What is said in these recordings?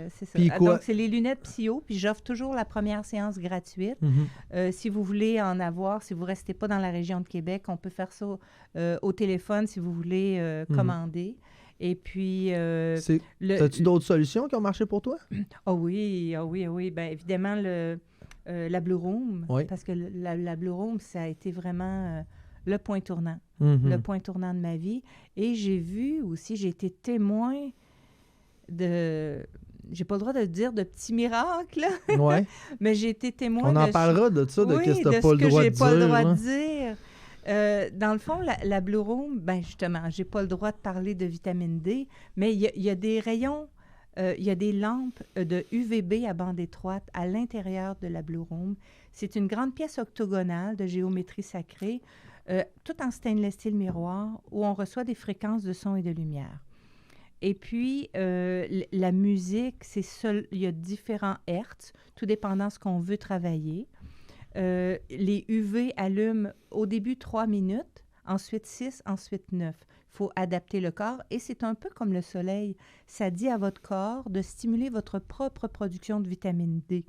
c'est ça. Puis quoi? Donc, c'est les lunettes Psyo, puis j'offre toujours la première séance gratuite. Si vous voulez en avoir, si vous ne restez pas dans la région de Québec, on peut faire ça au téléphone si vous voulez commander. Et puis... As-tu d'autres solutions qui ont marché pour toi? Ah oui. Bien, évidemment, la Blue Room, Oui. parce que la Blue Room, ça a été vraiment le point tournant. Mm-hmm. Le point tournant de ma vie. Et j'ai vu aussi, j'ai été témoin de... J'ai pas le droit de dire de petits miracles, Ouais. mais j'ai été témoin On en parlera de ça, de qu'est-ce que tu n'as pas le droit de dire. j'ai pas le droit de dire. Dans le fond, la Blue Room, ben justement, j'ai pas le droit de parler de vitamine D, mais il y a des rayons, il y a des lampes de UVB à bande étroite à l'intérieur de la Blue Room. C'est une grande pièce octogonale de géométrie sacrée, tout en stainless steel miroir, où on reçoit des fréquences de son et de lumière. Et puis, la musique, il y a différents hertz, tout dépendant de ce qu'on veut travailler. Les UV allument au début 3 minutes, ensuite 6, ensuite 9. Il faut adapter le corps et c'est un peu comme le soleil. Ça dit à votre corps de stimuler votre propre production de vitamine D.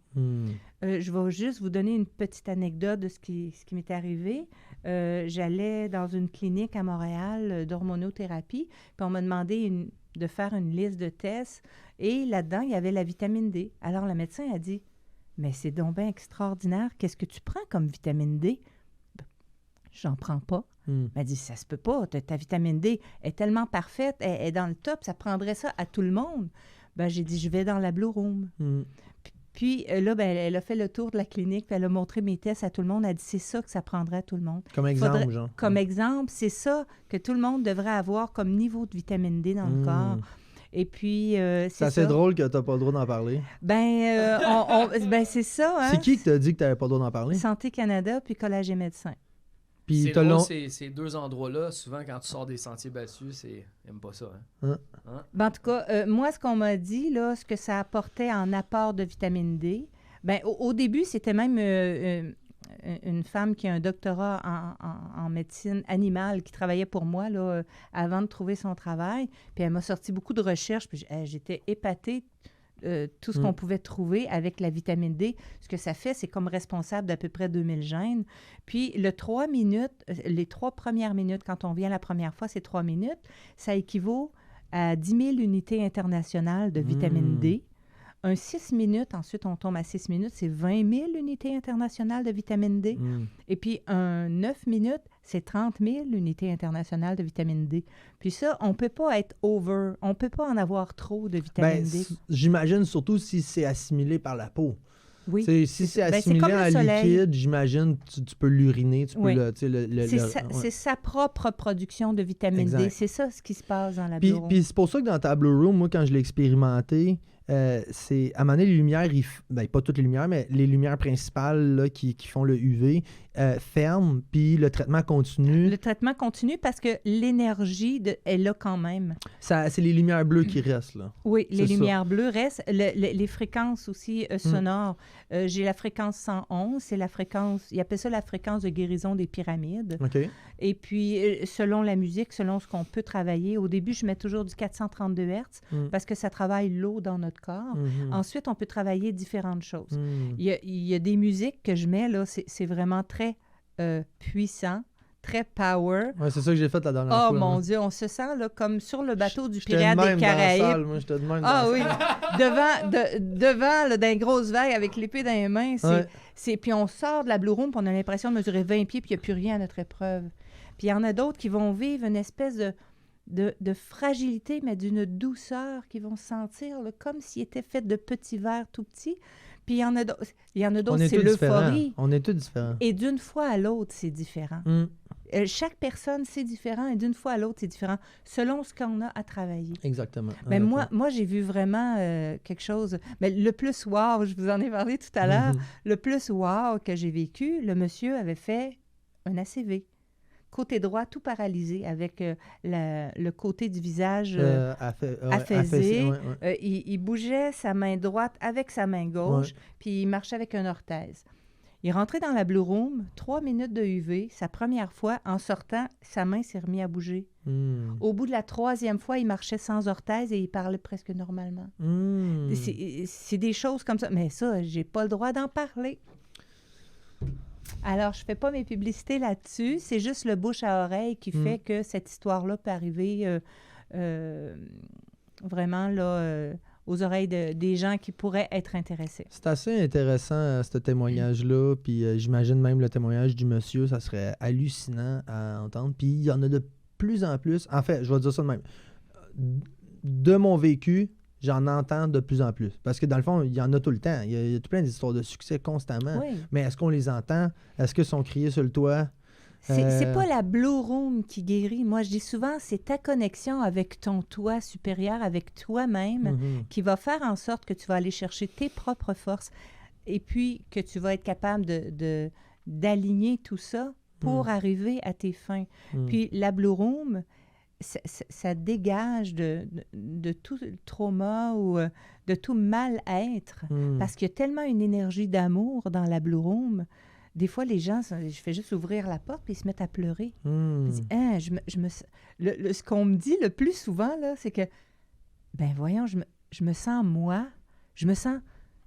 Je vais juste vous donner une petite anecdote de ce qui m'est arrivé. J'allais dans une clinique à Montréal d'hormonothérapie, puis on m'a demandé de faire une liste de tests et là-dedans, il y avait la vitamine D. Alors, le médecin a dit « Mais c'est donc bien extraordinaire. Qu'est-ce que tu prends comme vitamine D? » J'en prends pas. Elle m'a dit « Ça se peut pas. Ta vitamine D est tellement parfaite, elle est dans le top, ça prendrait ça à tout le monde. » Ben, j'ai dit « Je vais dans la Blue Room. » Puis là, ben, elle a fait le tour de la clinique, puis elle a montré mes tests à tout le monde. Elle a dit « C'est ça que ça prendrait à tout le monde. » Comme exemple, genre. Comme exemple, c'est ça que tout le monde devrait avoir comme niveau de vitamine D dans le corps. Et puis, c'est assez drôle que tu n'as pas le droit d'en parler. Ben, c'est ça. Hein? C'est qui t'a dit que tu n'avais pas le droit d'en parler? Santé Canada puis Collège Médecins. Puis c'est drôle, ces deux endroits-là, souvent, quand tu sors des sentiers battus, ils n'aiment pas ça. Hein? Ben, en tout cas, moi, ce qu'on m'a dit, là, ce que ça apportait en apport de vitamine D, ben, au début, c'était même une femme qui a un doctorat en médecine animale qui travaillait pour moi là, avant de trouver son travail. Puis elle m'a sorti beaucoup de recherches. Puis j'étais épatée. Tout ce qu'on pouvait trouver avec la vitamine D. Ce que ça fait, c'est comme responsable d'à peu près 2000 gènes. Puis les 3 premières minutes, quand on vient la première fois, c'est 3 minutes, ça équivaut à 10 000 unités internationales de vitamine D. Un 6 minutes, ensuite on tombe à 6 minutes, c'est 20 000 unités internationales de vitamine D. Et puis un 9 minutes, c'est 30 000 unités internationales de vitamine D. Puis ça, on ne peut pas être over, on ne peut pas en avoir trop de vitamine D. J'imagine surtout si c'est assimilé par la peau. Oui. Si c'est assimilé en liquide, j'imagine tu peux l'uriner, tu peux c'est sa propre production de vitamine D. C'est ça ce qui se passe dans la Blue Room. Puis c'est pour ça que dans ta Blue Room, moi, quand je l'ai expérimenté, c'est à un moment donné, les lumières, pas toutes les lumières, mais les lumières principales là, qui font le UV ferment, puis le traitement continue. Le traitement continue parce que l'énergie est là quand même. C'est les lumières bleues qui restent, là. Oui, les lumières bleues restent. Les fréquences aussi sonores. J'ai la fréquence 111, c'est la fréquence, ils appellent ça la fréquence de guérison des pyramides. OK. Et puis, selon la musique, selon ce qu'on peut travailler, au début, je mets toujours du 432 Hz parce que ça travaille l'eau dans notre corps. Ensuite, on peut travailler différentes choses. Il y a des musiques que je mets, là, c'est vraiment très puissant, très power. Ouais, c'est ça que j'ai fait la dernière fois. Oh mon Dieu, on se sent là, comme sur le bateau du Pirate des Caraïbes. Moi, j'étais de même ah oui, devant là, dans une grosse vague avec l'épée dans les mains. Puis on sort de la Blue Room, puis on a l'impression de mesurer 20 pieds, puis il n'y a plus rien à notre épreuve. Puis il y en a d'autres qui vont vivre une espèce de fragilité, mais d'une douceur, qui vont se sentir là, comme s'ils étaient faits de petits verres tout petits. Puis il y en a d'autres, c'est l'euphorie. On est tous différents. Et d'une fois à l'autre, c'est différent. Chaque personne, c'est différent, et d'une fois à l'autre, c'est différent, selon ce qu'on a à travailler. Exactement. Mais moi, j'ai vu vraiment quelque chose. Mais le plus wow, je vous en ai parlé tout à l'heure, le plus wow que j'ai vécu, le monsieur avait fait un ACV. Côté droit, tout paralysé, avec le côté du visage affaissé. Il bougeait sa main droite avec sa main gauche, puis il marchait avec une orthèse. Il est rentré dans la Blue Room, 3 minutes de UV. Sa première fois, en sortant, sa main s'est remise à bouger. Au bout de la 3e fois, il marchait sans orthèse et il parlait presque normalement. C'est des choses comme ça. Mais ça, j'ai pas le droit d'en parler. Alors, je fais pas mes publicités là-dessus. C'est juste le bouche à oreille qui fait que cette histoire-là peut arriver vraiment là, aux oreilles des gens qui pourraient être intéressés. C'est assez intéressant, ce témoignage-là. Puis j'imagine même le témoignage du monsieur, ça serait hallucinant à entendre. Puis il y en a de plus en plus. En fait, je vais dire ça de même. De mon vécu, j'en entends de plus en plus. Parce que dans le fond, il y en a tout le temps. Il y a tout plein d'histoires de succès constamment. Oui. Mais est-ce qu'on les entend? Est-ce qu'ils sont criés sur le toit? C'est pas la Blue Room qui guérit. Moi, je dis souvent, c'est ta connexion avec ton toi supérieur, avec toi-même, qui va faire en sorte que tu vas aller chercher tes propres forces et puis que tu vas être capable d'aligner tout ça pour arriver à tes fins. Puis la Blue Room, ça dégage de tout trauma ou de tout mal-être parce qu'il y a tellement une énergie d'amour dans la Blue Room. Des fois, les gens, je fais juste ouvrir la porte puis ils se mettent à pleurer. Ils disent, ce qu'on me dit le plus souvent, là, c'est que, ben voyons, je me sens moi, je me sens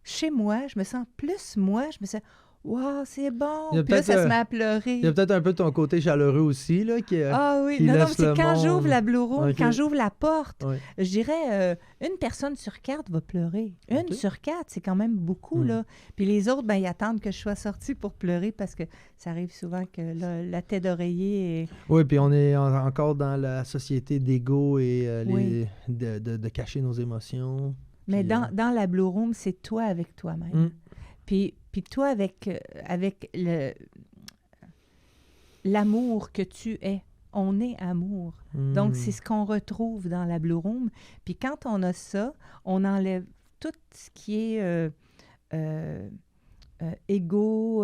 chez moi, je me sens plus moi, je me sens... Wow, c'est bon! Puis là, ça se met à pleurer. Il y a peut-être un peu ton côté chaleureux aussi, là, qui oui, qui non, laisse mais c'est le quand monde. j'ouvre la Blue Room, quand j'ouvre la porte, Oui. je dirais une personne sur 4 va pleurer. Une sur 4, c'est quand même beaucoup, là. Puis les autres, ben ils attendent que je sois sortie pour pleurer parce que ça arrive souvent que la tête d'oreiller est... Oui, puis on est encore dans la société d'ego et de cacher nos émotions. Mais Puis, dans la Blue Room, c'est toi avec toi-même. Puis toi, avec l'amour que tu es, on est amour. Donc, c'est ce qu'on retrouve dans la Blue Room. Puis quand on a ça, on enlève tout ce qui est égo,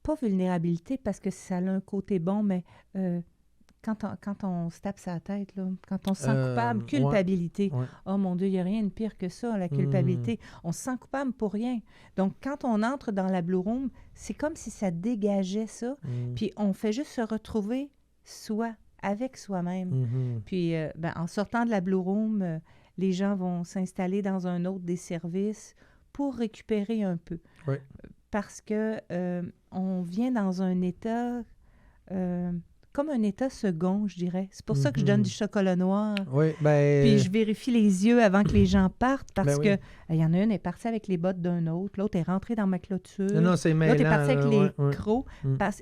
pas vulnérabilité, parce que ça a un côté bon, mais quand on se tape sa tête, là, quand on se sent coupable, culpabilité. Ouais. Oh mon Dieu, il n'y a rien de pire que ça, la culpabilité. On se sent coupable pour rien. Donc, quand on entre dans la Blue Room, c'est comme si ça dégageait ça. Puis, on fait juste se retrouver soi, avec soi-même. Puis, en sortant de la Blue Room, les gens vont s'installer dans un autre des services pour récupérer un peu. Oui. Parce que on vient dans un état... comme un état second, je dirais. C'est pour ça que je donne du chocolat noir. Oui, ben... Puis je vérifie les yeux avant que les gens partent parce Ben que il y en a une est partie avec les bottes d'un autre, l'autre est rentrée dans ma clôture. Non, c'est mêlant. L'autre est partie avec les ouais. crocs.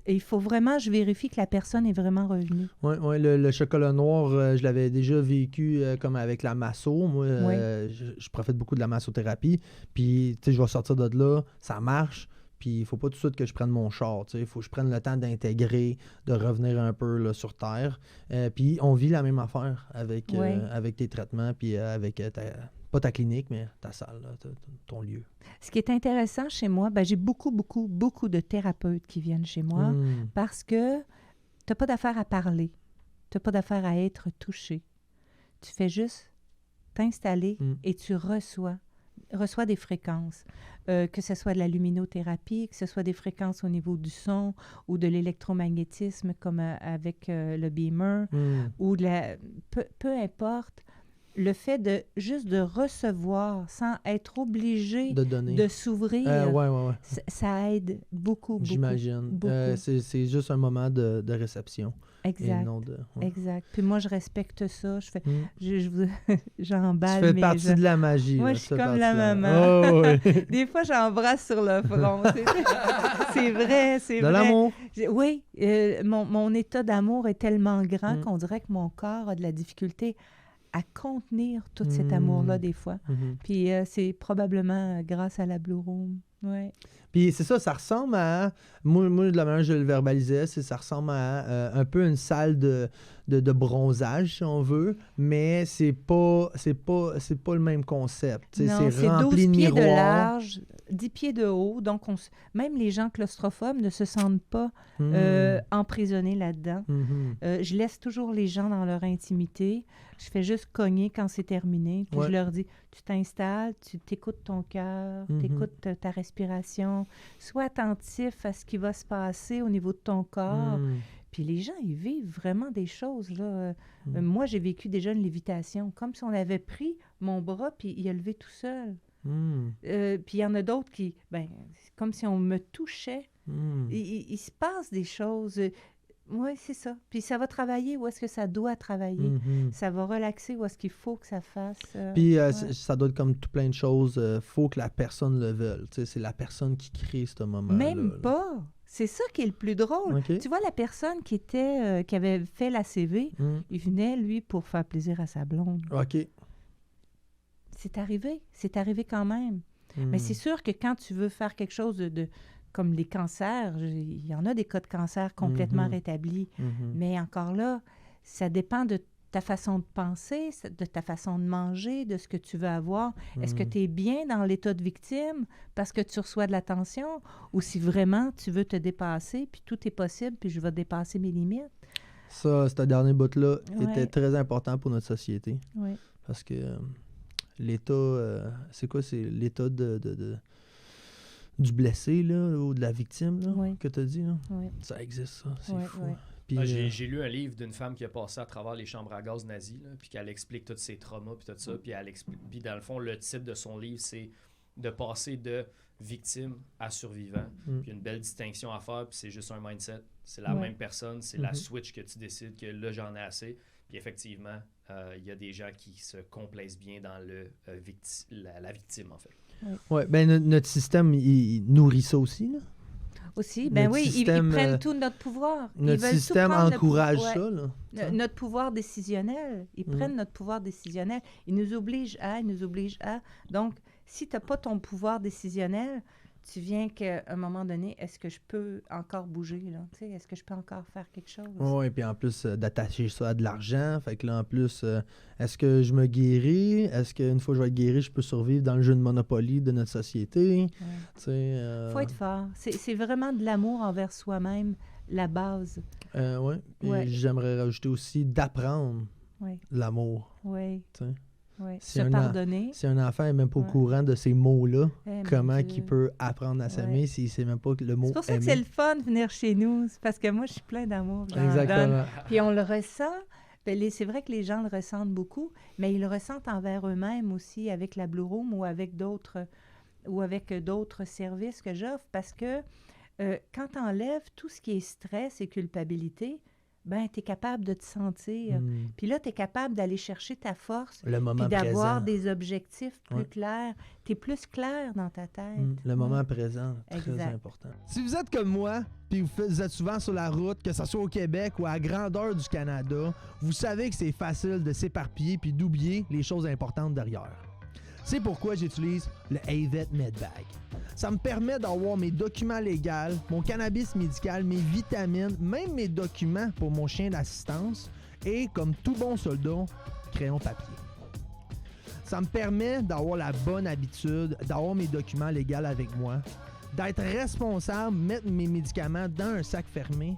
Il faut vraiment, je vérifie que la personne est vraiment revenue. Oui, le chocolat noir, je l'avais déjà vécu comme avec la masso. Moi, je profite beaucoup de la massothérapie. Puis, tu sais, je vais sortir de là, ça marche. Puis il ne faut pas tout de suite que je prenne mon char. Il faut que je prenne le temps d'intégrer, de revenir un peu là, sur Terre. Puis on vit la même affaire avec tes traitements, puis avec pas ta clinique, mais ta salle, là, ton lieu. Ce qui est intéressant chez moi, j'ai beaucoup de thérapeutes qui viennent chez moi parce que tu n'as pas d'affaire à parler. Tu n'as pas d'affaire à être touché. Tu fais juste t'installer et tu reçois des fréquences, que ce soit de la luminothérapie, que ce soit des fréquences au niveau du son ou de l'électromagnétisme comme avec le beamer ou de la... Peu importe, le fait de juste de recevoir sans être obligé de s'ouvrir, ça aide beaucoup. J'imagine. C'est juste un moment de réception. Exact. Exact. Puis moi, je respecte ça. Je fais, j'emballe. Tu fais partie de la magie. Moi, là, je suis comme la maman. Oh, oui. Des fois, j'embrasse sur le front. C'est vrai, c'est vrai. De l'amour. Oui. Mon état d'amour est tellement grand qu'on dirait que mon corps a de la difficulté à contenir tout cet amour-là des fois. Puis c'est probablement grâce à la Blue Room. Ouais. Puis c'est ça, ça ressemble à... Moi, de la manière que je le verbalisais, ça ressemble à un peu une salle de bronzage, si on veut, mais c'est pas le même concept. Non, c'est rempli 12 de pieds miroirs. de large, 10 pieds de haut, donc même les gens claustrophobes ne se sentent pas emprisonnés là-dedans. Je laisse toujours les gens dans leur intimité. Je fais juste cogner quand c'est terminé. Puis je leur dis, tu t'installes, tu t'écoutes ton cœur, tu écoutes ta respiration, respiration. Sois attentif à ce qui va se passer au niveau de ton corps. Puis les gens, ils vivent vraiment des choses, là. Moi, j'ai vécu déjà une lévitation, comme si on avait pris mon bras puis il a levé tout seul. Puis il y en a d'autres qui, c'est comme si on me touchait. Il se passe des choses. Oui, c'est ça. Puis ça va travailler où est-ce que ça doit travailler. Ça va relaxer où est-ce qu'il faut que ça fasse. Puis ça doit être comme tout plein de choses. Faut que la personne le veuille. Tu sais, c'est la personne qui crée ce moment-là. Même pas. C'est ça qui est le plus drôle. Okay. Tu vois, la personne qui avait fait la CV, il venait, lui, pour faire plaisir à sa blonde. OK. C'est arrivé quand même. Mais c'est sûr que quand tu veux faire quelque chose de comme les cancers, il y en a des cas de cancer complètement rétablis. Mais encore là, ça dépend de ta façon de penser, de ta façon de manger, de ce que tu veux avoir. Est-ce que tu es bien dans l'état de victime parce que tu reçois de l'attention ou si vraiment tu veux te dépasser, puis tout est possible, puis je vais dépasser mes limites? Ça, ce dernier bout-là était très important pour notre société. Oui. Parce que l'état, c'est quoi? C'est l'état du blessé, là, ou de la victime, là, que tu as dit, là? Oui. Ça existe, ça. C'est fou. Oui. Puis, j'ai lu un livre d'une femme qui a passé à travers les chambres à gaz nazies, là, puis qu'elle explique tous ses traumas, puis tout ça. Puis dans le fond, le titre de son livre, c'est de passer de victime à survivant. Puis il y a une belle distinction à faire, puis c'est juste un mindset. C'est la même personne, c'est la switch que tu décides que là, j'en ai assez. Puis effectivement, il y a des gens qui se complaisent bien dans la victime, en fait. Oui, bien, notre système, il nourrit ça aussi, là. Aussi, ils prennent tout notre pouvoir. Notre système encourage ça, là. Notre pouvoir décisionnel. Ils prennent notre pouvoir décisionnel. Ils nous obligent à. Donc, si tu n'as pas ton pouvoir décisionnel, tu viens qu'à un moment donné, est-ce que je peux encore bouger, là? Tu sais, est-ce que je peux encore faire quelque chose? Oui, puis en plus d'attacher ça à de l'argent. Fait que là, en plus, est-ce que je me guéris? Est-ce qu'une fois que je vais être guéri, je peux survivre dans le jeu de Monopoly de notre société? Tu sais, faut être fort. C'est vraiment de l'amour envers soi-même, la base. Oui, puis j'aimerais rajouter aussi d'apprendre l'amour. Oui. Tu sais. Oui, se pardonner. Si un enfant n'est même pas au courant de ces mots-là, comment mon Dieu. il peut apprendre à s'aimer s'il ne sait même pas que le mot aimer? C'est pour ça que c'est le fun de venir chez nous. C'est parce que moi, je suis plein d'amour. Exactement. Puis on le ressent. C'est vrai que les gens le ressentent beaucoup, mais ils le ressentent envers eux-mêmes aussi avec la Blue Room ou avec d'autres services que j'offre. Parce que quand tu enlèves tout ce qui est stress et culpabilité, tu es capable de te sentir. Puis là, tu es capable d'aller chercher ta force. Le moment puis d'avoir présent. des objectifs plus clairs. Tu es plus clair dans ta tête. Le moment présent, très important. Si vous êtes comme moi, puis vous êtes souvent sur la route, que ce soit au Québec ou à la grandeur du Canada, vous savez que c'est facile de s'éparpiller puis d'oublier les choses importantes derrière. C'est pourquoi j'utilise le AVET MedBag. Ça me permet d'avoir mes documents légaux, mon cannabis médical, mes vitamines, même mes documents pour mon chien d'assistance et, comme tout bon soldat, crayon papier. Ça me permet d'avoir la bonne habitude, d'avoir mes documents légaux avec moi, d'être responsable, mettre mes médicaments dans un sac fermé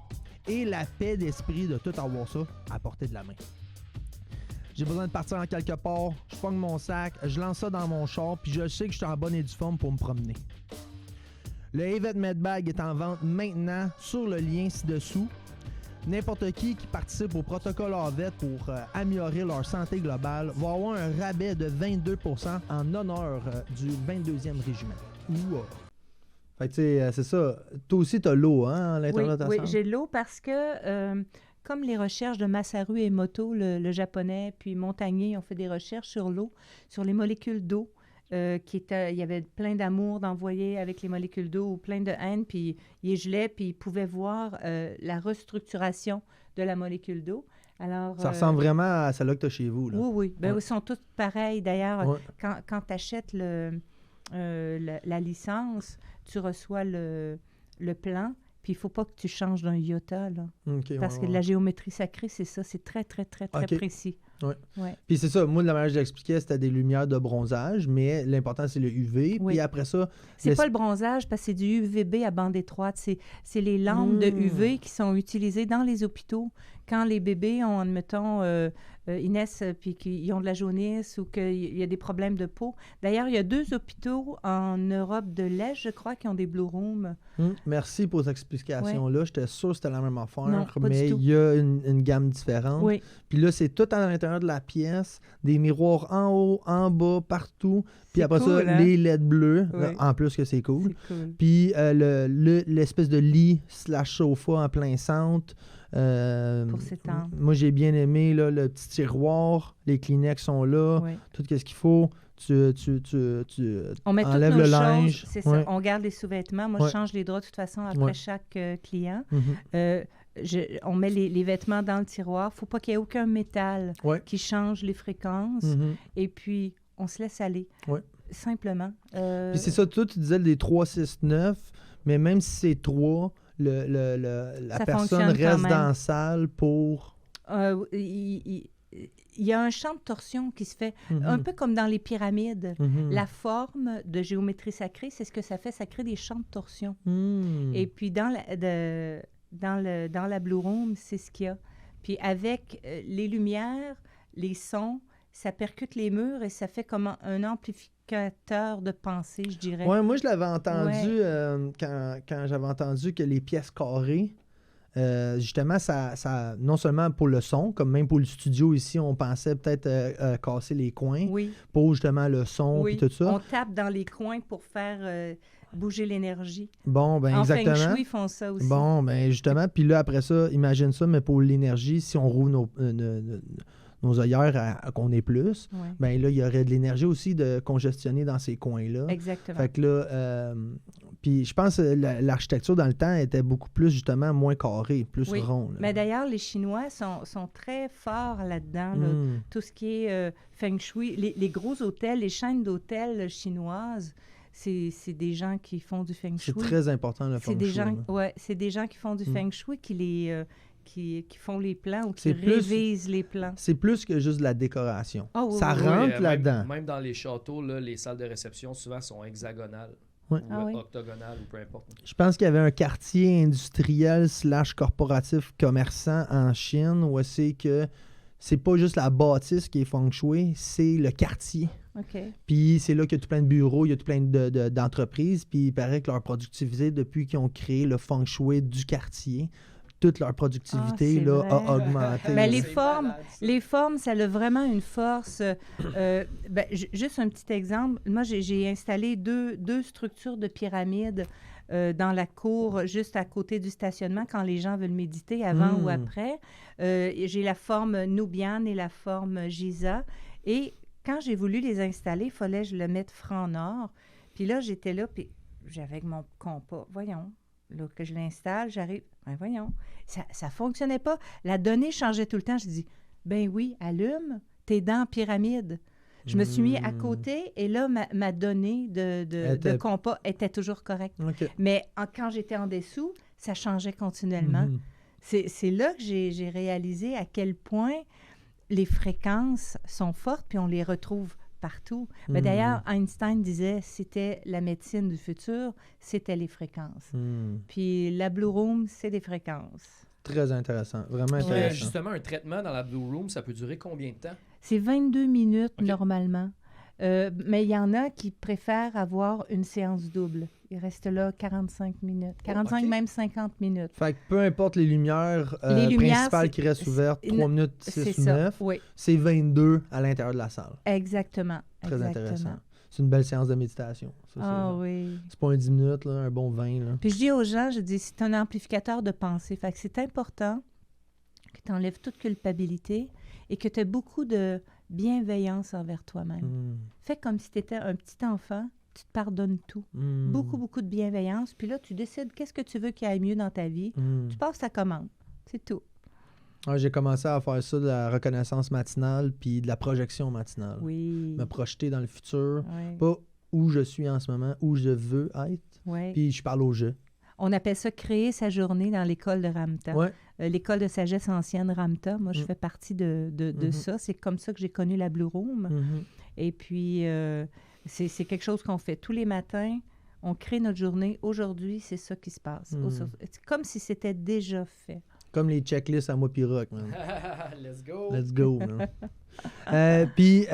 et la paix d'esprit de tout avoir ça à portée de la main. J'ai besoin de partir en quelque part, je pogne mon sac, je lance ça dans mon char, puis je sais que je suis en bonne et due forme pour me promener. Le AVET MedBag est en vente maintenant sur le lien ci-dessous. N'importe qui participe au protocole AVET pour améliorer leur santé globale va avoir un rabais de 22% en honneur du 22e régiment. Fait que tu sais, c'est ça. Toi aussi, tu as l'eau, hein, à l'intérieur de ta salle? Oui, j'ai l'eau parce que... comme les recherches de Masaru Emoto, le japonais, puis Montagnier ont fait des recherches sur l'eau, sur les molécules d'eau, il y avait plein d'amour d'envoyer avec les molécules d'eau ou plein de haine, puis il gelait, puis il pouvait voir la restructuration de la molécule d'eau. Alors, ça ressemble vraiment à celle-là que tu as chez vous, là. Oui. Ils sont tous pareils. D'ailleurs, quand tu achètes la licence, tu reçois le plan. Puis il ne faut pas que tu changes d'un iota, là. Parce que la géométrie sacrée, c'est ça. C'est très, très, très, très précis. Oui. Puis c'est ça. Moi, de la manière que je l'expliquais, c'était des lumières de bronzage, mais l'important, c'est le UV. Puis après ça... C'est pas le bronzage, parce que c'est du UVB à bande étroite. C'est les lampes de UV qui sont utilisées dans les hôpitaux. Quand les bébés ont, admettons, Inès, puis qui ont de la jaunisse ou qu'il y a des problèmes de peau. D'ailleurs, il y a 2 hôpitaux en Europe de l'Est, je crois, qui ont des Blue Rooms. Merci pour ces explications-là. J'étais sûr que c'était la même affaire, Non, pas mais du tout. il y a une gamme différente. Oui, Puis là, c'est tout à l'intérieur de la pièce, des miroirs en haut, en bas, partout. Puis c'est après cool, ça, hein? les LED bleus, Oui. en plus que c'est cool. C'est cool. Puis l'espèce de lit / sofa en plein centre. Pour s'étendre. Moi, j'ai bien aimé là, le petit tiroir. Les Kleenex sont là. Oui. Tout ce qu'il faut. Tu On met toutes enlèves nos le choses, linge. c'est Ouais. ça. On garde les sous-vêtements. Moi, Ouais. je change les draps de toute façon après Ouais. chaque client. Mhm. On met les vêtements dans le tiroir. Il ne faut pas qu'il y ait aucun métal Ouais. qui change les fréquences. Mhm. Et puis, on se laisse aller. Ouais. Simplement. Puis c'est ça, toi, tu disais des 3, 6, 9, mais même si c'est 3, la Ça personne fonctionne quand reste même. dans la salle pour... Il y a un champ de torsion qui se fait un peu comme dans les pyramides. Mhm. La forme de géométrie sacrée, c'est ce que ça fait. Ça crée des champs de torsion. Mhm. Et puis, dans la Blue Room, c'est ce qu'il y a. Puis, avec les lumières, les sons, ça percute les murs et ça fait comme un amplificateur de pensée, je dirais. Ouais, moi, je l'avais entendu quand j'avais entendu que les pièces carrées, justement, ça, non seulement pour le son, comme même pour le studio ici, on pensait peut-être casser les coins Oui, pour justement le son oui. et tout ça. On tape dans les coins pour faire bouger l'énergie. Bon, ben En Feng exactement. Shui, ils font ça aussi. Bon, ben justement, puis là, après ça, imagine ça, mais pour l'énergie, si on rouvre nos œillères qu'on ait plus, Ouais. ben là, il y aurait de l'énergie aussi de congestionner dans ces coins-là. Exactement. Fait que là, puis je pense que l'architecture dans le temps était beaucoup plus, justement, moins carrée, plus Oui. rond. Là. Mais d'ailleurs, les Chinois sont très forts là-dedans. Là. Mm. Tout ce qui est Feng Shui, les gros hôtels, les chaînes d'hôtels chinoises, c'est des gens qui font du Feng Shui. C'est très important, le C'est feng des shui, gens, là. ouais, c'est des gens qui font du Mm. Feng Shui qui font les plans ou qui C'est plus- révisent les plans. C'est plus que juste de la décoration. Ah oui, Ça oui, oui. rentre là-dedans. Même dans les châteaux, là, les salles de réception, souvent, sont hexagonales. Ouais. Ou Ah oui. octogonales, ou peu importe. Je pense qu'il y avait un quartier industriel / corporatif commerçant en Chine où c'est que c'est pas juste la bâtisse qui est feng shui, c'est le quartier. OK. Puis c'est là qu'il y a tout plein de bureaux, il y a tout plein d'entreprises. Puis il paraît que leur productivité, depuis qu'ils ont créé le feng shui du quartier, toute leur productivité c'est là, vrai. a augmenté. Ben, là. les formes, ça a vraiment une force. Juste un petit exemple. Moi, j'ai installé deux structures de pyramides dans la cour, juste à côté du stationnement, quand les gens veulent méditer, avant ou après. J'ai la forme Nubian et la forme Giza. Et quand j'ai voulu les installer, il fallait que je le mette franc nord. Puis là, j'étais là, puis j'avais mon compas. Voyons, là, que je l'installe, j'arrive. Ben voyons, ça fonctionnait pas. La donnée changeait tout le temps. Je dis, ben oui, allume, t'es dans la pyramide. Je me suis mis à côté et là, ma donnée de compas était toujours correcte. OK. Mais quand j'étais en dessous, ça changeait continuellement. Mhm. C'est là que j'ai réalisé à quel point les fréquences sont fortes puis on les retrouve partout. Mais d'ailleurs, Einstein disait c'était la médecine du futur, c'était les fréquences. Puis la Blue Room, c'est des fréquences. Très intéressant, vraiment Ouais, intéressant. justement, un traitement dans la Blue Room, ça peut durer combien de temps? C'est 22 minutes OK. normalement. Mais il y en a qui préfèrent avoir une séance double. Ils restent là 45 minutes. 45, OK. même 50 minutes. Fait que peu importe les lumières, Les lumières, principales c'est- qui restent ouvertes, c'est- 3 minutes, C'est 6 ou ça. 9, Oui, c'est 22 à l'intérieur de la salle. exactement. Très exactement. intéressant. C'est une belle séance de méditation. Ça, Ah oui. c'est pas un 10 minutes, là, un bon 20. Là. Puis je dis aux gens, je dis, c'est un amplificateur de pensée. Fait que c'est important que tu enlèves toute culpabilité et que tu aies beaucoup de bienveillance envers toi-même. Mm. Fais comme si tu étais un petit enfant, tu te pardonnes tout. Mm. Beaucoup, beaucoup de bienveillance. Puis là, tu décides qu'est-ce que tu veux qu'il aille mieux dans ta vie. Mm. Tu passes ta commande. C'est tout. Ouais, j'ai commencé à faire ça, de la reconnaissance matinale puis de la projection matinale. Oui. Me projeter dans le futur. Oui. Pas où je suis en ce moment, où je veux être. Oui. Puis je parle au jeu. On appelle ça créer sa journée dans l'école de Ramtha. Ouais. L'école de sagesse ancienne Ramtha. Moi, je fais partie de Mhm. ça. C'est comme ça que j'ai connu la Blue Room. Mhm. Et puis, c'est quelque chose qu'on fait tous les matins. On crée notre journée. Aujourd'hui, c'est ça qui se passe. Mhm. C'est comme si c'était déjà fait. Comme les checklists à moi pis Rock, man. Let's go! Let's go, man. Puis,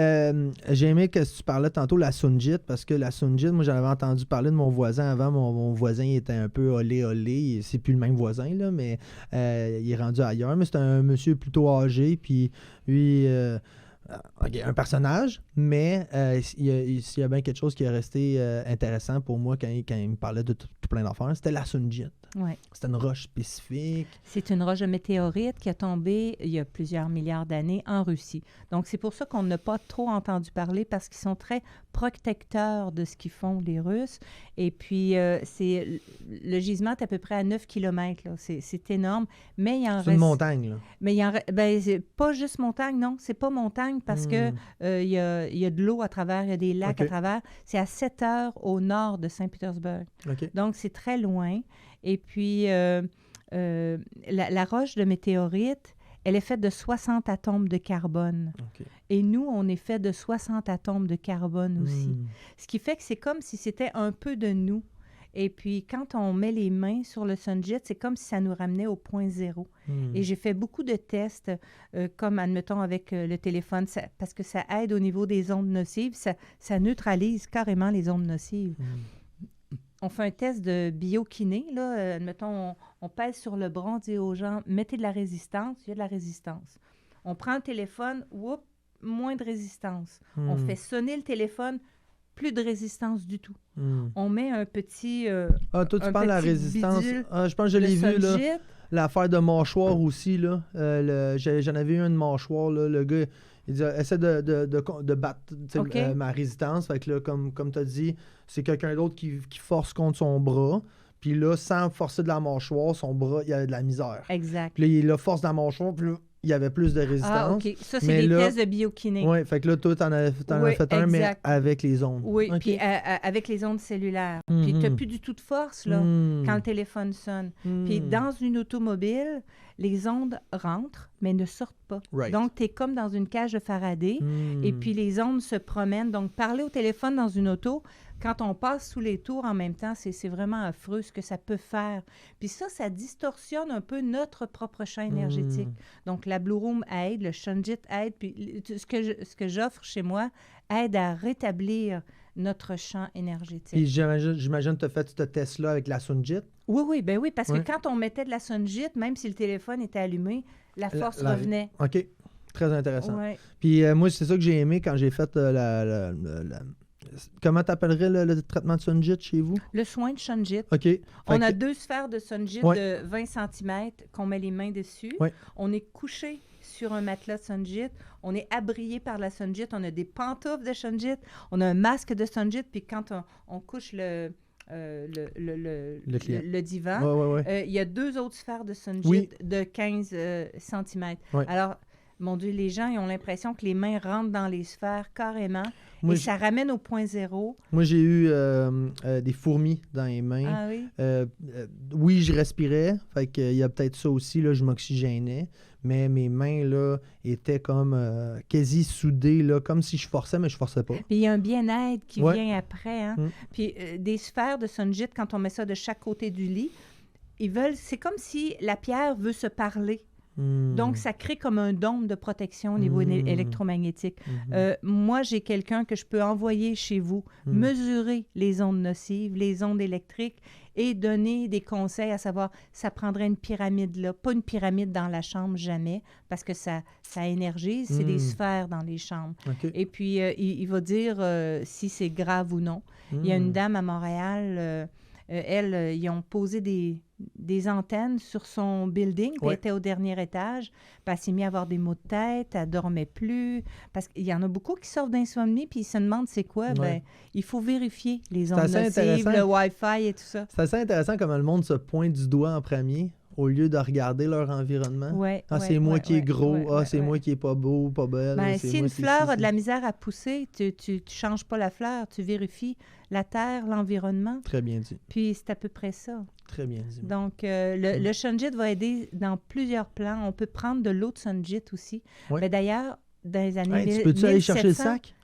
j'ai aimé que tu parlais tantôt la Sunjit, parce que la Sunjit, moi, j'en avais entendu parler de mon voisin avant. Mon voisin, il était un peu olé. C'est plus le même voisin, là, mais il est rendu ailleurs. Mais c'est un monsieur plutôt âgé, puis lui... un personnage, mais il y a bien quelque chose qui est resté intéressant pour moi quand il me parlait de tout plein d'affaires, c'était la Sunjit. Ouais. C'était une roche spécifique. C'est une roche de météorite qui a tombé il y a plusieurs milliards d'années en Russie. Donc, c'est pour ça qu'on n'a pas trop entendu parler parce qu'ils sont très protecteurs de ce qu'ils font, les Russes. Et puis, le gisement est à peu près à 9 km. Là. C'est énorme. Mais il en reste... C'est une montagne, là. Mais c'est pas juste montagne, non. C'est pas montagne parce que il y a de l'eau à travers, il y a des lacs à travers. C'est à 7 heures au nord de Saint-Pétersbourg. Okay. Donc, c'est très loin. Et puis, la roche de météorite, elle est faite de 60 atomes de carbone. Okay. Et nous, on est fait de 60 atomes de carbone aussi. Ce qui fait que c'est comme si c'était un peu de nous. Et puis, quand on met les mains sur le Sunjit, c'est comme si ça nous ramenait au point zéro. Et j'ai fait beaucoup de tests, comme, admettons, avec le téléphone, parce que ça aide au niveau des ondes nocives. Ça neutralise carrément les ondes nocives. On fait un test de biokiné, là. Admettons, on pèse sur le bras, on dit aux gens, mettez de la résistance, il y a de la résistance. On prend le téléphone, moins de résistance. On fait sonner le téléphone, plus de résistance du tout. On met un petit toi, tu parles de la résistance. Je pense que je l'ai vu, là. L'affaire de mâchoire aussi, là. J'en avais eu une mâchoire, là. Le gars, il dit, essaie de battre ma résistance. Fait que là, comme tu as dit, c'est quelqu'un d'autre qui force contre son bras. Puis là, sans forcer de la mâchoire, son bras, il y avait de la misère. Exact. Puis là, il a force de la mâchoire, puis là, il y avait plus de résistance. Ah, OK. Ça, c'est des tests de biokiné. Oui, fait que là, toi, t'en as fait un, mais avec les ondes. Oui, okay. Puis avec les ondes cellulaires. Puis tu n'as plus du tout de force, là, quand le téléphone sonne. Puis dans une automobile, les ondes rentrent, mais ne sortent pas. Right. Donc, tu es comme dans une cage de Faraday, et puis les ondes se promènent. Donc, parler au téléphone dans une auto, quand on passe sous les tours en même temps, c'est vraiment affreux ce que ça peut faire. Puis ça distorsionne un peu notre propre champ énergétique. Donc, la Blue Room aide, le Sunjit aide, puis ce que j'offre chez moi aide à rétablir notre champ énergétique. Puis j'imagine que tu as fait ce test-là avec la Sunjit? Oui, parce que quand on mettait de la Sunjit, même si le téléphone était allumé, la force revenait. OK, très intéressant. Ouais. Puis moi, c'est ça que j'ai aimé quand j'ai fait comment t'appellerais le traitement de Sunjit chez vous? Le soin de Sunjit. OK. On a 2 sphères de Sunjit de 20 cm qu'on met les mains dessus. Ouais. On est couché sur un matelas de Sunjit. On est abrié par la Sunjit. On a des pantoufles de Sunjit. On a un masque de Sunjit. Puis quand on couche le divan, il y a 2 autres sphères de Sunjit de 15 cm. Oui. Alors, mon Dieu, les gens ils ont l'impression que les mains rentrent dans les sphères carrément. Moi, et ça ramène au point zéro. Moi, j'ai eu des fourmis dans les mains. Ah oui? Oui, je respirais. Fait qu'il y a peut-être ça aussi, là, je m'oxygénais. Mais mes mains, là, étaient comme quasi soudées, là, comme si je forçais, mais je forçais pas. Puis il y a un bien-être qui vient après. Hein? Puis des sphères de Sunjit, quand on met ça de chaque côté du lit, c'est comme si la pierre veut se parler. Donc, ça crée comme un dôme de protection au niveau électromagnétique. Moi, j'ai quelqu'un que je peux envoyer chez vous, mesurer les ondes nocives, les ondes électriques et donner des conseils à savoir, ça prendrait une pyramide là. Pas une pyramide dans la chambre, jamais, parce que ça énergise, c'est des sphères dans les chambres. Okay. Et puis, il va dire si c'est grave ou non. Il y a une dame à Montréal... ils ont posé des antennes sur son building, puis elle était au dernier étage, puis elle s'est mise à avoir des maux de tête, elle ne dormait plus, parce qu'il y en a beaucoup qui sortent d'insomnie, puis ils se demandent c'est quoi. Ben, il faut vérifier les ondes nocives, le Wi-Fi et tout ça. C'est assez intéressant comment le monde se pointe du doigt en premier, au lieu de regarder leur environnement. C'est moi qui est gros, c'est moi qui est pas beau, pas belle. Ben, si une fleur a de la misère à pousser, tu changes pas la fleur, tu vérifies la terre, l'environnement. Très bien dit. Puis c'est à peu près ça. Très bien dit. Donc, le Sunjit va aider dans plusieurs plans. On peut prendre de l'eau de Sunjit aussi. Mais d'ailleurs, dans les années 1700... Tu peux-tu aller chercher le sac?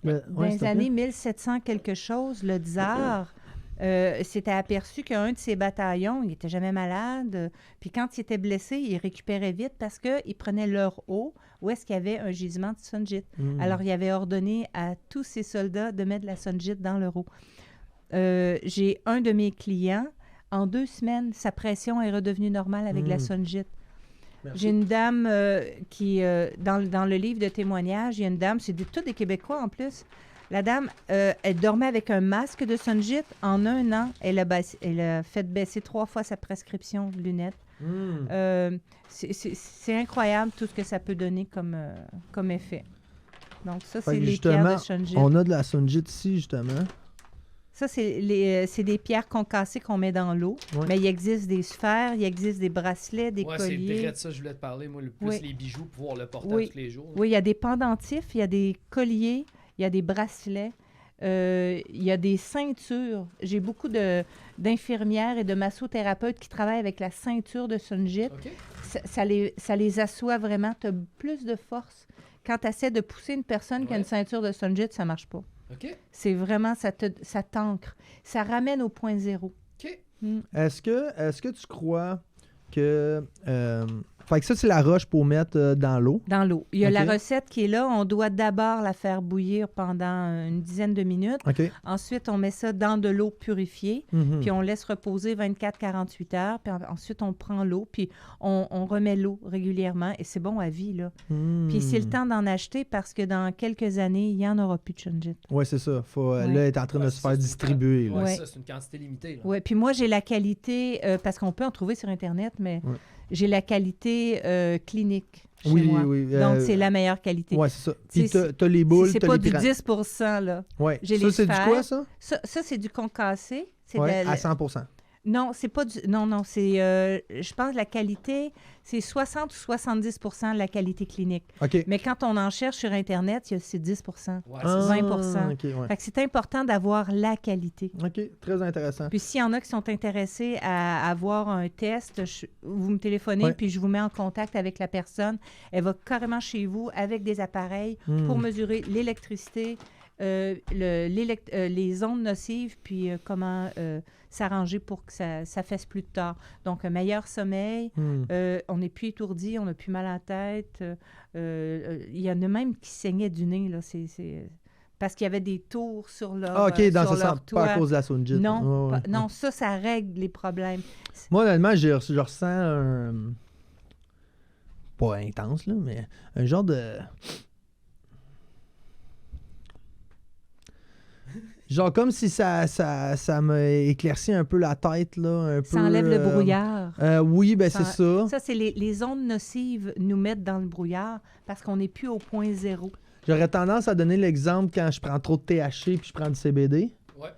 Dans les années 1700 quelque chose, le tsar... s'était aperçu qu'un de ses bataillons, il n'était jamais malade. Puis quand il était blessé, il récupérait vite parce qu'il prenait leur eau où est-ce qu'il y avait un gisement de sunjit. Alors, il avait ordonné à tous ses soldats de mettre de la sunjit dans leur eau. J'ai un de mes clients, en 2 semaines, sa pression est redevenue normale avec la sunjit. Merci. J'ai une dame qui, dans le livre de témoignages, il y a une dame, c'est tous des Québécois en plus. La dame, elle dormait avec un masque de sunjit. En 1 an, elle a fait baisser 3 fois sa prescription de lunettes. C'est incroyable tout ce que ça peut donner comme effet. Donc ça, Fait c'est que les justement, pierres de sunjit. on a de la sunjit ici, justement. Ça, c'est des pierres concassées qu'on met dans l'eau. Ouais. Mais il existe des sphères, il existe des bracelets, des Ouais, c'est colliers. direct ça, je voulais te parler. Moi, le plus Oui. les bijoux, pouvoir le porter Oui. tous les jours. Oui, il y a des pendentifs, il y a des colliers, il y a des bracelets, il y a des ceintures. J'ai beaucoup d'infirmières et de massothérapeutes qui travaillent avec la ceinture de sunjit. OK. Ça les assoit vraiment. Tu as plus de force. Quand tu essaies de pousser une personne qui a une ceinture de sunjit, ça ne marche pas. OK. C'est vraiment, ça t'ancre. Ça ramène au point zéro. OK. Est-ce que tu crois que... fait que ça, c'est la roche pour mettre dans l'eau. Dans l'eau. Il y a OK. la recette qui est là. On doit d'abord la faire bouillir pendant une dizaine de minutes. OK. Ensuite, on met ça dans de l'eau purifiée. Mhm. Puis on laisse reposer 24-48 heures. Puis ensuite, on prend l'eau. Puis on remet l'eau régulièrement. Et c'est bon à vie, là. Puis c'est le temps d'en acheter parce que dans quelques années, il n'y en aura plus de sunjit. Oui, c'est ça. Ouais. Là, elle est en train de Ouais, se c'est faire ça, c'est distribuer. là. Ouais, Ouais. ça, c'est une quantité limitée. Là. Oui, puis moi, j'ai la qualité, parce qu'on peut en trouver sur Internet, mais Ouais. j'ai la qualité clinique chez Oui, moi. oui. Donc, c'est la meilleure qualité. Oui, c'est ça. Puis C'est- t'as les boules, C'est t'as pas les du pyramides. 10 là. Ouais. J'ai Ça, les c'est du sphères. quoi, ça? Ça, c'est du concassé. C'est Oui, de la- à 100%. Non, c'est pas du... Non, c'est... je pense que la qualité, c'est 60 ou 70 de la qualité clinique. OK. Mais quand on en cherche sur Internet, c'est 10 Ouais, c'est Ah, 20 OK, ouais. Fait que c'est important d'avoir la qualité. OK, très intéressant. Puis s'il y en a qui sont intéressés à avoir un test, vous me téléphonez, Ouais. puis je vous mets en contact avec la personne. Elle va carrément chez vous avec des appareils pour mesurer l'électricité, les ondes nocives, puis comment s'arranger pour que ça fasse plus de tort. Donc, un meilleur sommeil, on n'est plus étourdi, on n'a plus mal à la tête. Il y en a même qui saignaient du nez, là. Parce qu'il y avait des tours sur leur, Ah, OK, dans sur ce leur sens, pas à toit. cause de la sunjit. Non, Ouais, ouais. non, ça règle les problèmes. Moi, honnêtement, je ressens un... Pas intense, là, mais un genre de... Genre comme si ça m'a éclairci un peu la tête, là, un peu... Ça enlève le brouillard. Oui, ben Ça- c'est ça. Ça, c'est les ondes nocives nous mettent dans le brouillard parce qu'on n'est plus au point zéro. J'aurais tendance à donner l'exemple quand je prends trop de THC puis je prends du CBD. Ouais.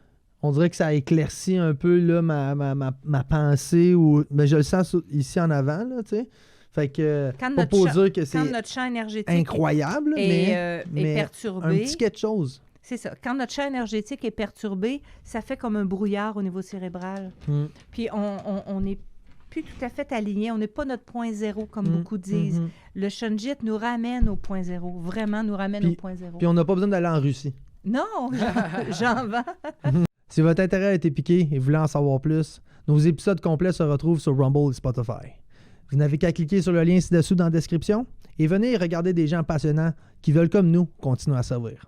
On dirait que ça éclaircit un peu là, ma pensée. Mais je le sens ici en avant, là, tu sais. Fait que, Quand pas notre pour champ- dire que Quand c'est notre champ énergétique incroyable, est mais un perturbé, petit quelque chose. c'est ça. Quand notre champ énergétique est perturbé, ça fait comme un brouillard au niveau cérébral. Puis on n'est plus tout à fait aligné. On n'est pas notre point zéro, comme beaucoup disent. Le shunjit nous ramène au point zéro. Vraiment, nous ramène au point zéro. Puis on n'a pas besoin d'aller en Russie. Non, j'en vends. Si votre intérêt a été piqué et vous voulez en savoir plus, nos épisodes complets se retrouvent sur Rumble et Spotify. Vous n'avez qu'à cliquer sur le lien ci-dessous dans la description et venez regarder des gens passionnants qui veulent, comme nous, continuer à servir.